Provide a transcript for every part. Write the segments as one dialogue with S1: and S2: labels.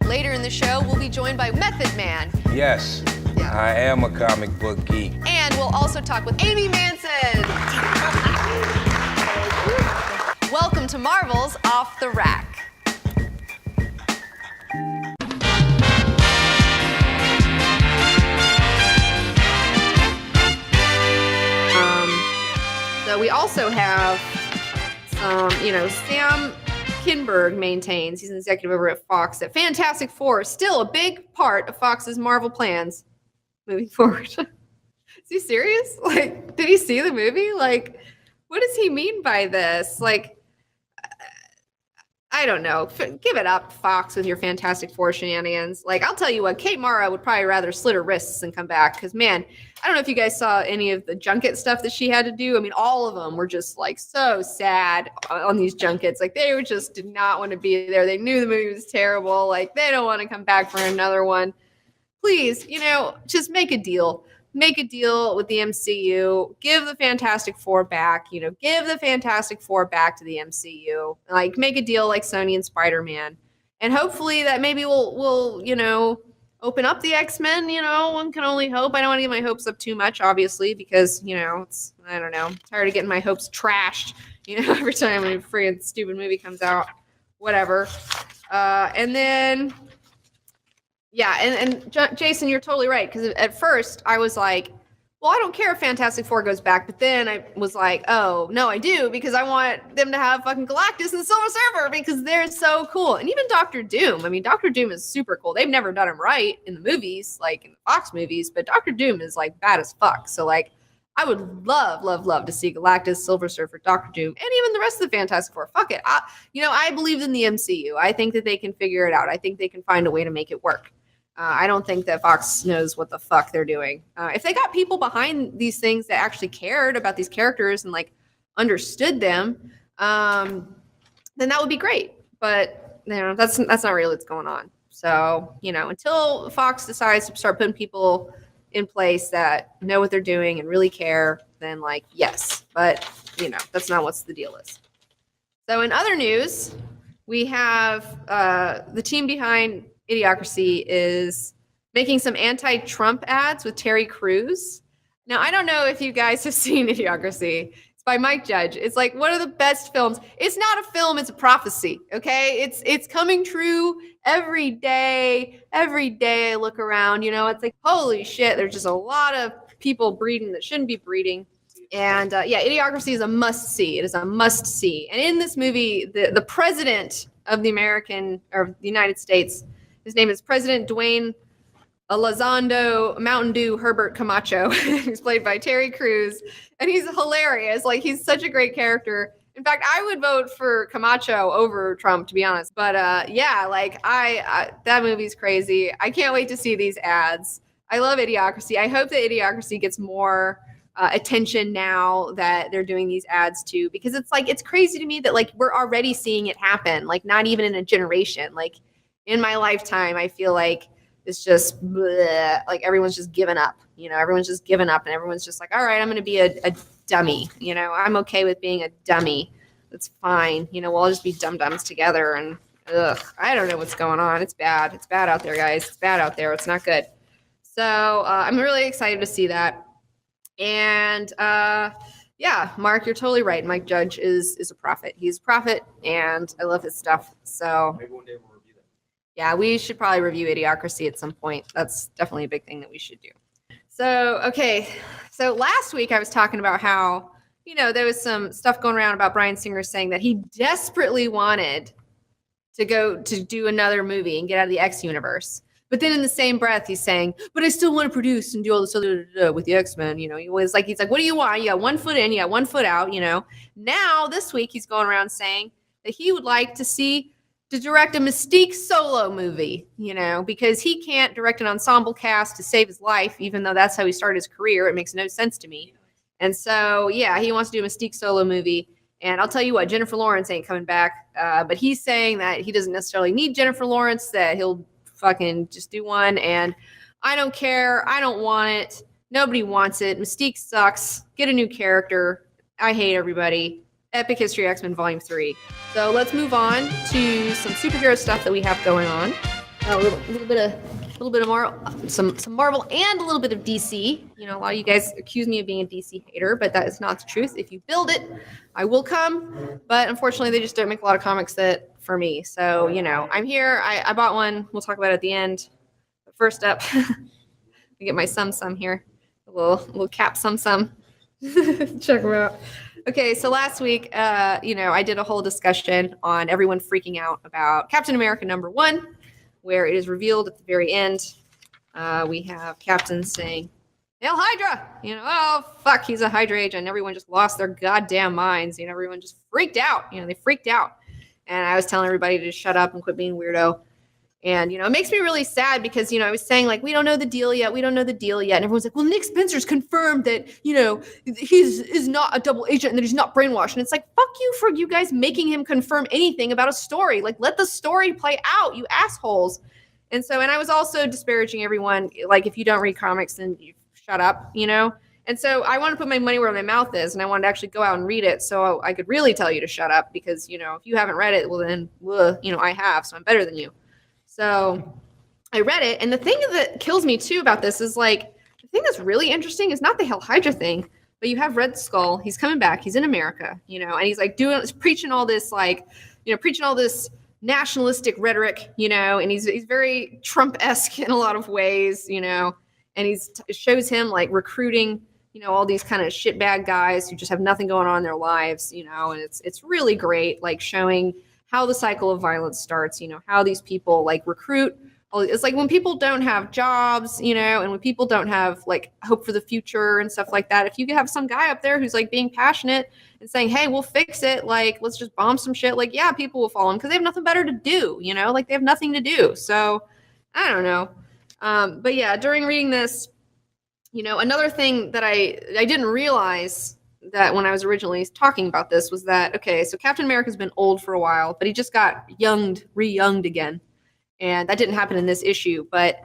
S1: Later in the show, we'll be joined by Method Man.
S2: Yes, I am a comic book geek.
S1: And we'll also talk with Amy Manson. Welcome to Marvel's Off the Rack. So we also have some, Sam Kinberg maintains, he's an executive over at Fox, that Fantastic Four is still a big part of Fox's Marvel plans moving forward. Is he serious? Like, did he see the movie? Like, what does he mean by this? Like, I don't know. Give it up, Fox, with your Fantastic Four shenanigans. Like, I'll tell you what, Kate Mara would probably rather slit her wrists than come back. Because, man, I don't know if you guys saw any of the junket stuff that she had to do. I mean, all of them were just, like, so sad on these junkets. Like, they just did not want to be there. They knew the movie was terrible. Like, they don't want to come back for another one. Please, just make a deal. Make a deal with the MCU. Give the Fantastic Four back. Give the Fantastic Four back to the MCU. Like, make a deal like Sony and Spider-Man. And hopefully that maybe we'll open up the X-Men. One can only hope. I don't want to get my hopes up too much, obviously, because, I don't know. I'm tired of getting my hopes trashed, every time a freaking stupid movie comes out. Whatever. And then... Yeah, and Jason, you're totally right, because at first I was like, well, I don't care if Fantastic Four goes back, but then I was like, oh, no, I do, because I want them to have fucking Galactus and Silver Surfer, because they're so cool. And even Doctor Doom. I mean, Doctor Doom is super cool. They've never done him right in the movies, like in the Fox movies, but Doctor Doom is, like, bad as fuck. So, like, I would love, love, love to see Galactus, Silver Surfer, Doctor Doom, and even the rest of the Fantastic Four. Fuck it. I believe in the MCU. I think that they can figure it out. I think they can find a way to make it work. I don't think that Fox knows what the fuck they're doing. If they got people behind these things that actually cared about these characters and like understood them, then that would be great. But that's not really what's going on. So until Fox decides to start putting people in place that know what they're doing and really care, then yes. But that's not what the deal is. So in other news, we have the team behind Idiocracy is making some anti-Trump ads with Terry Crews. Now, I don't know if you guys have seen Idiocracy. It's by Mike Judge. It's like one of the best films. It's not a film, it's a prophecy, okay? It's coming true every day. Every day I look around, it's like, holy shit, there's just a lot of people breeding that shouldn't be breeding. And Idiocracy is a must-see. It is a must-see. And in this movie, the president of the United States, his name is President Dwayne Elizondo Mountain Dew Herbert Camacho. He's played by Terry Crews, and he's hilarious. Like, he's such a great character. In fact, I would vote for Camacho over Trump, to be honest. But that movie's crazy. I can't wait to see these ads. I love Idiocracy. I hope that Idiocracy gets more attention now that they're doing these ads too, because it's crazy to me that we're already seeing it happen. Not even in a generation. In my lifetime, I feel like it's just bleh, everyone's just given up. Everyone's just given up, and everyone's just like, all right, I'm going to be a dummy. I'm okay with being a dummy. That's fine. We'll all just be dum-dums together. And I don't know what's going on. It's bad. It's bad out there, guys. It's bad out there. It's not good. So I'm really excited to see that. And Mark, you're totally right. Mike Judge is a prophet. He's a prophet, and I love his stuff. So
S3: maybe one day we'll review that.
S1: Yeah, we should probably review Idiocracy at some point. That's definitely a big thing that we should do. So, okay. So last week I was talking about how, there was some stuff going around about Bryan Singer saying that he desperately wanted to go to do another movie and get out of the X universe. But then in the same breath, he's saying, but I still want to produce and do all this other with the X-Men. He's like, what do you want? You got 1 foot in, you got 1 foot out, Now, this week, he's going around saying that he would like to direct a Mystique solo movie, because he can't direct an ensemble cast to save his life, even though that's how he started his career. It makes no sense to me. And so, he wants to do a Mystique solo movie. And I'll tell you what, Jennifer Lawrence ain't coming back. But he's saying that he doesn't necessarily need Jennifer Lawrence, that he'll fucking just do one. And I don't care. I don't want it. Nobody wants it. Mystique sucks. Get a new character. I hate everybody. Epic History X-Men Volume 3. So let's move on to some superhero stuff that we have going on. A little bit of Marvel, some Marvel, and a little bit of DC. You know, a lot of you guys accuse me of being a DC hater, but that is not the truth. If you build it, I will come. But unfortunately, they just don't make a lot of comics that for me. So, you know, I'm here. I bought one. We'll talk about it at the end. But first up, I get my sum here. A little cap sum. Check them out. Okay, so last week, you know, I did a whole discussion on everyone freaking out about Captain America #1, where it is revealed at the very end. We have Captain saying, "Hail Hydra!" You know, oh fuck, he's a Hydra agent. Everyone just lost their goddamn minds. You know, everyone just freaked out. You know, they freaked out. And I was telling everybody to just shut up and quit being weirdo. And, you know, it makes me really sad because, you know, I was saying, like, we don't know the deal yet. And everyone's like, well, Nick Spencer's confirmed that, you know, is not a double agent and that he's not brainwashed. And it's like, fuck you for you guys making him confirm anything about a story. Like, let the story play out, you assholes. And so, and I was also disparaging everyone. Like, if you don't read comics, then you shut up, you know? And so I want to put my money where my mouth is, and I wanted to actually go out and read it so I could really tell you to shut up because, you know, if you haven't read it, well, then, you know, I have, so I'm better than you. So I read it, and the thing that kills me too about this is like the thing that's really interesting is not the Hail Hydra thing, but you have Red Skull. He's coming back. He's in America, you know, and he's like preaching all this nationalistic rhetoric, you know, and he's very Trump-esque in a lot of ways, you know, and it shows him like recruiting, you know, all these kind of shitbag guys who just have nothing going on in their lives, you know, and it's really great, like showing how the cycle of violence starts, you know, how these people like recruit. It's like when people don't have jobs, you know, and when people don't have like hope for the future and stuff like that, if you have some guy up there who's like being passionate and saying, hey, we'll fix it, like, let's just bomb some shit, like, yeah, people will follow him because they have nothing better to do, you know, like they have nothing to do. So I don't know. But yeah, during reading this, you know, another thing that I didn't realize that when I was originally talking about this was that, okay, so Captain America's been old for a while, but he just got re-younged again. And that didn't happen in this issue. But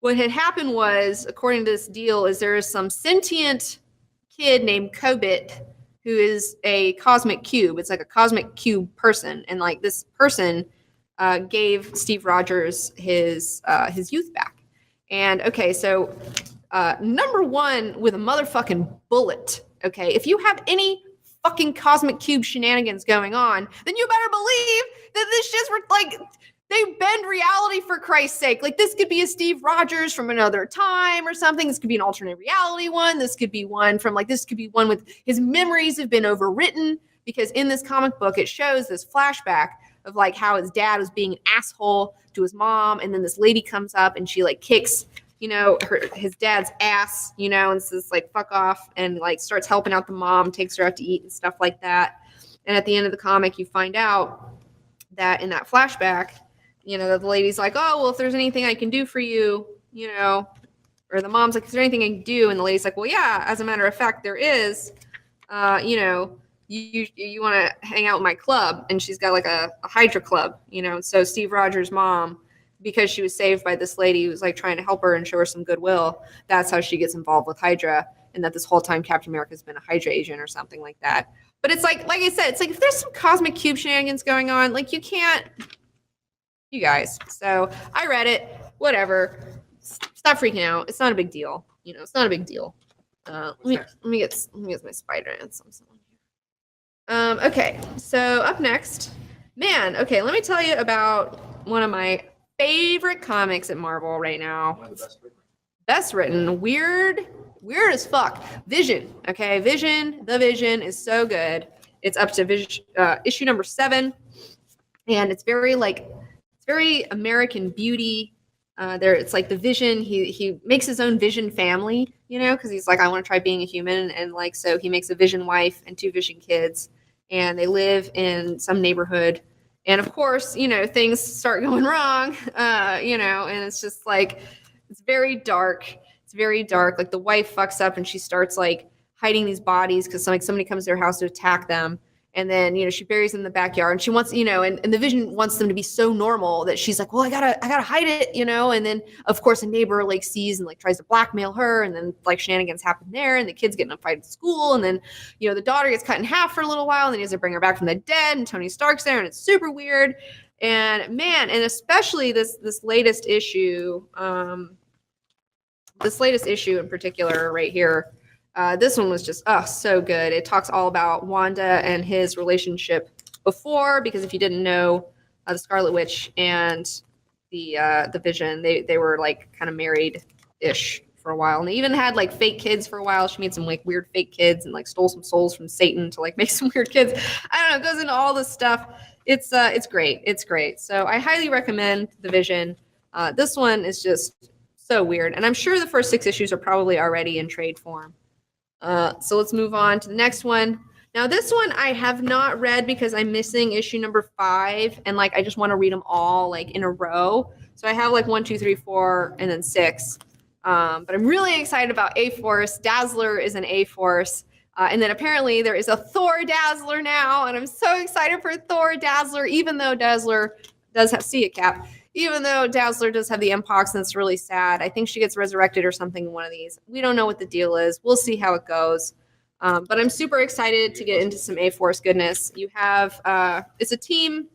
S1: what had happened was, according to this deal, is there is some sentient kid named Kobit who is a cosmic cube. It's like a cosmic cube person. And like this person gave Steve Rogers his youth back. And okay, so #1 with a motherfucking bullet. Okay, if you have any fucking cosmic cube shenanigans going on, then you better believe that this just like they bend reality for Christ's sake. Like this could be a Steve Rogers from another time or something. This could be an alternate reality one. This could be one with his memories have been overwritten because in this comic book it shows this flashback of like how his dad was being an asshole to his mom, and then this lady comes up and she like kicks, you know, his dad's ass, you know, and says like, fuck off, and like starts helping out the mom, takes her out to eat and stuff like that. And at the end of the comic, you find out that in that flashback, you know, that the lady's like, oh, well, if there's anything I can do for you, you know, or the mom's like, is there anything I can do? And the lady's like, well, yeah, as a matter of fact, there is, you know, you want to hang out with my club. And she's got like a Hydra club, you know, so Steve Rogers' mom, because she was saved by this lady who was like trying to help her and show her some goodwill, that's how she gets involved with Hydra. And that this whole time Captain America's been a Hydra agent or something like that. But it's like I said, it's like if there's some cosmic cube shenanigans going on, like you can't, you guys. So I read it, whatever. Stop freaking out. It's not a big deal. You know, it's not a big deal. Let me get my Spider-Man. Okay, so up next, man. Okay, let me tell you about one of my favorite comics at Marvel right now. One of the best written. Weird as fuck. Vision. Okay, The Vision is so good. It's up to issue #7, and it's very American Beauty. It's like the Vision. He makes his own Vision family, you know, because he's like, I want to try being a human, and like so he makes a Vision wife and 2 Vision kids, and they live in some neighborhood. And of course, you know, things start going wrong, you know, and it's just like, it's very dark. It's very dark. Like the wife fucks up and she starts like hiding these bodies because somebody comes to their house to attack them. And then, you know, she buries them in the backyard and she wants, you know, and the Vision wants them to be so normal that she's like, well, I gotta hide it, you know? And then of course a neighbor like sees and like tries to blackmail her. And then like shenanigans happen there and the kids get in a fight at school. And then, you know, the daughter gets cut in half for a little while and then he has to bring her back from the dead and Tony Stark's there and it's super weird. And man, and especially this latest issue, in particular right here. This one was just so good. It talks all about Wanda and his relationship before, because if you didn't know, the Scarlet Witch and the Vision, they were like kind of married-ish for a while, and they even had like fake kids for a while. She made some like weird fake kids and like stole some souls from Satan to like make some weird kids. I don't know. It goes into all this stuff. It's great. It's great. So I highly recommend The Vision. This one is just so weird, and I'm sure the first 6 issues are probably already in trade form. So let's move on to the next one. Now this one I have not read because I'm missing issue number 5, and like I just want to read them all like in a row. So I have like 1, 2, 3, 4, and then 6. But I'm really excited about A-Force. Dazzler is an A-Force. And then apparently there is a Thor Dazzler now, and I'm so excited for Thor Dazzler, even though Dazzler does have, see it, Cap, even though Dazzler does have the Mpox, and it's really sad. I think she gets resurrected or something in one of these. We don't know what the deal is. We'll see how it goes. But I'm super excited to get into some A-Force goodness. You have, it's a team,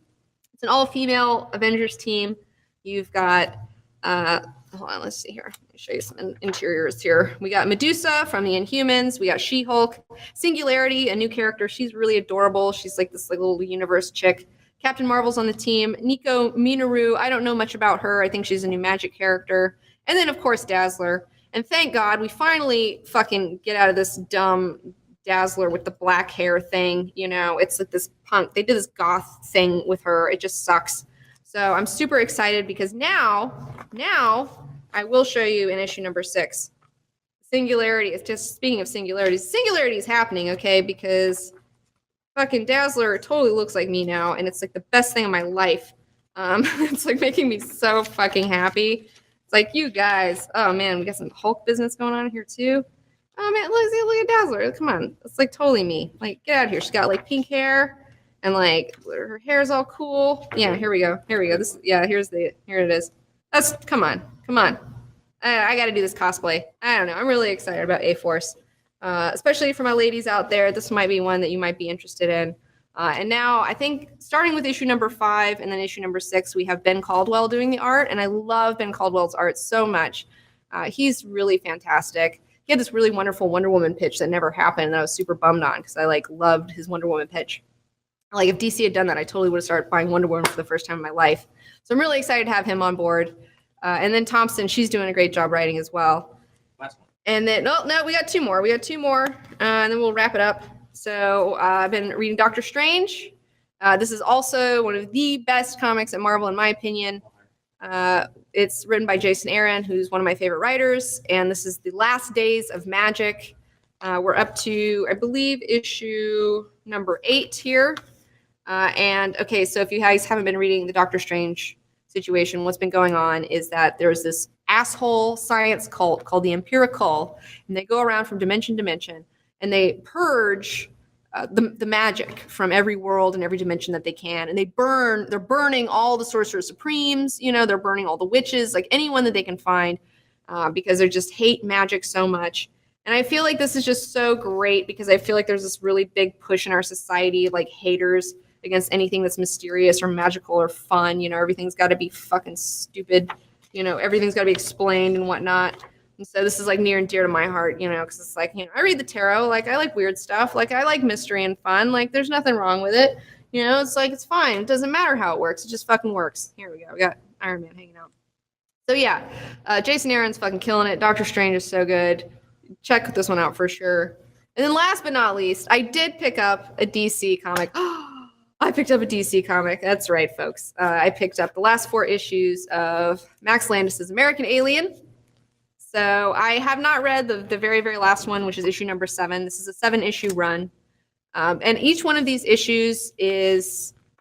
S1: it's an all-female Avengers team. You've got, hold on, let's see here. Let me show you some interiors here. We got Medusa from the Inhumans. We got She-Hulk. Singularity, a new character. She's really adorable. She's like this like little universe chick. Captain Marvel's on the team. Nico Minoru, I don't know much about her. I think she's a new magic character. And then, of course, Dazzler. And thank God we finally fucking get out of this dumb Dazzler with the black hair thing. You know, it's like this punk. They did this goth thing with her. It just sucks. So I'm super excited because now I will show you in issue number 6. Singularity. It's just, speaking of singularities, singularity is happening, okay? Because fucking Dazzler totally looks like me now, and it's like the best thing in my life. It's like making me so fucking happy. It's like, you guys, oh man, we got some Hulk business going on here too. Oh man, look at Dazzler. Come on. It's like totally me. Like, get out of here. She's got like pink hair. And like her hair is all cool. Yeah, here we go. This, yeah, here it is. Come on. I got to do this cosplay. I don't know. I'm really excited about A-Force, especially for my ladies out there. This might be one that you might be interested in. And now I think starting with issue number 5 and then issue number 6, we have Ben Caldwell doing the art, and I love Ben Caldwell's art so much. He's really fantastic. He had this really wonderful Wonder Woman pitch that never happened, and I was super bummed on because I like loved his Wonder Woman pitch. Like if DC had done that, I totally would have started buying Wonder Woman for the first time in my life. So I'm really excited to have him on board. And then Thompson, she's doing a great job writing as well.
S3: Last one.
S1: And then, no, we got 2 more. And then we'll wrap it up. So I've been reading Doctor Strange. This is also one of the best comics at Marvel, in my opinion. It's written by Jason Aaron, who's one of my favorite writers. And this is the last days of Magic. We're up to, I believe, issue number 8 here. And okay, so if you guys haven't been reading the Doctor Strange situation, what's been going on is that there's this asshole science cult called the Empirical, and they go around from dimension to dimension, and they purge the magic from every world and every dimension that they can, and they're burning all the Sorcerer Supremes, you know, they're burning all the witches, like anyone that they can find, because they just hate magic so much. And I feel like this is just so great because I feel like there's this really big push in our society, like haters against anything that's mysterious or magical or fun. You know, everything's got to be fucking stupid. You know, everything's got to be explained and whatnot. And so this is like near and dear to my heart, you know, because it's like, you know, I read the tarot. Like, I like weird stuff. Like, I like mystery and fun. Like, there's nothing wrong with it. You know, it's like, it's fine. It doesn't matter how it works. It just fucking works. Here we go. We got Iron Man hanging out. So yeah, Jason Aaron's fucking killing it. Doctor Strange is so good. Check this one out for sure. And then last but not least, I did pick up a DC comic. I picked up a DC comic. That's right, folks. I picked up the last 4 issues of Max Landis's American Alien. So I have not read the very, very last one, which is issue number 7. This is a 7-issue run. And each one of these issues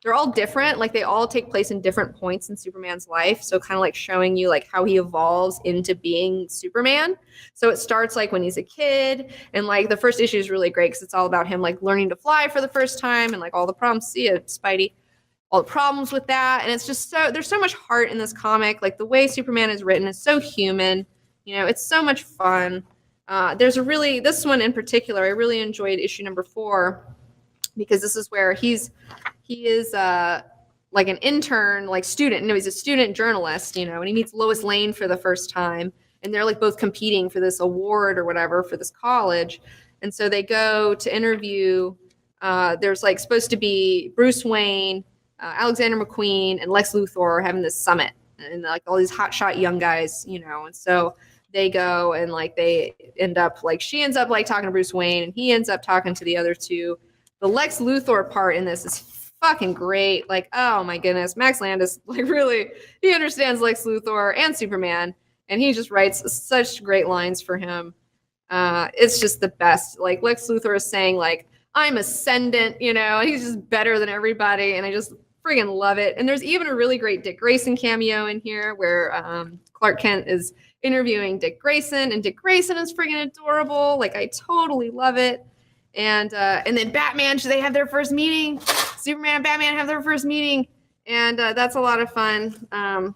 S1: they're all different. Like, they all take place in different points in Superman's life. So kind of like showing you like how he evolves into being Superman. So it starts like when he's a kid, and like the first issue is really great because it's all about him like learning to fly for the first time and like all the problems. See it, Spidey. All the problems with that. And it's just there's so much heart in this comic. Like, the way Superman is written is so human. You know, it's so much fun. This one in particular, I really enjoyed issue number 4 because this is where he is like an intern, like student. No, he's a student journalist, you know, and he meets Lois Lane for the first time. And they're like both competing for this award or whatever for this college. And so they go to interview. There's like supposed to be Bruce Wayne, Alexander McQueen, and Lex Luthor having this summit. And like all these hotshot young guys, you know, and so they go and like they end up like she ends up like talking to Bruce Wayne and he ends up talking to the other two. The Lex Luthor part in this is fucking great. Like, oh my goodness, Max Landis, like really, he understands Lex Luthor and Superman, and he just writes such great lines for him. It's just the best. Like Lex Luthor is saying like, I'm ascendant, you know, and he's just better than everybody, and I just friggin' love it. And there's even a really great Dick Grayson cameo in here where Clark Kent is interviewing Dick Grayson, and Dick Grayson is friggin' adorable. Like I totally love it. And then Batman, they have their first meeting. Superman and Batman have their first meeting, and that's a lot of fun.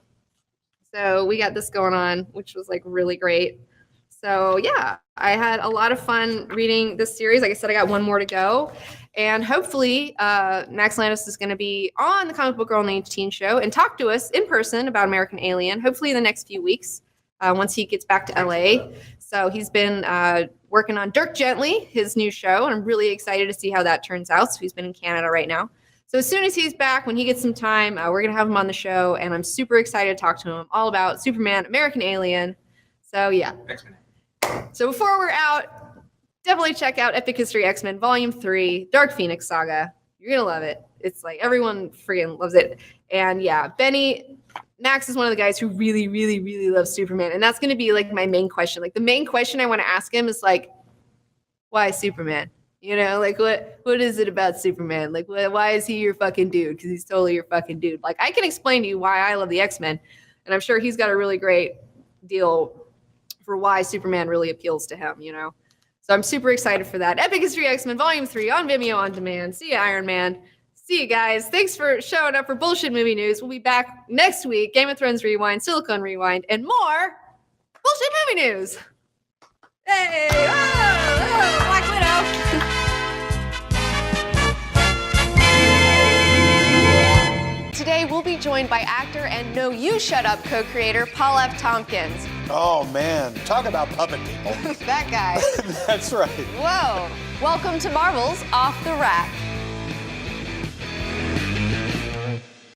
S1: So we got this going on, which was like really great. So yeah, I had a lot of fun reading this series. Like I said, I got one more to go. And hopefully Max Landis is going to be on the Comic Book Girl and the Teen Show and talk to us in person about American Alien, hopefully in the next few weeks once he gets back to LA. So he's been working on Dirk Gently, his new show, and I'm really excited to see how that turns out. So he's been in Canada right now. So as soon as he's back, when he gets some time, we're going to have him on the show, and I'm super excited to talk to him all about Superman, American Alien. So yeah. X-Men. So before we're out, definitely check out Epic History X-Men Volume 3, Dark Phoenix Saga. You're going to love it. It's like everyone freaking loves it. And yeah, Max is one of the guys who really, really, really loves Superman. And that's going to be like my main question. Like the main question I want to ask him is like, why Superman? You know, like what is it about Superman? Like why is he your fucking dude? Because he's totally your fucking dude. Like I can explain to you why I love the X-Men. And I'm sure he's got a really great deal for why Superman really appeals to him, you know? So I'm super excited for that. Epic History X-Men Volume 3 on Vimeo On Demand. See ya, Iron Man. See you guys. Thanks for showing up for Bullshit Movie News. We'll be back next week. Game of Thrones Rewind, Silicon Rewind, and more Bullshit Movie News. Hey! Oh, Black Widow. Today, we'll be joined by actor and No You Shut Up co-creator Paul F. Tompkins.
S3: Oh, man. Talk about puppet people.
S1: That guy.
S3: That's right.
S1: Whoa. Welcome to Marvel's Off the Rack.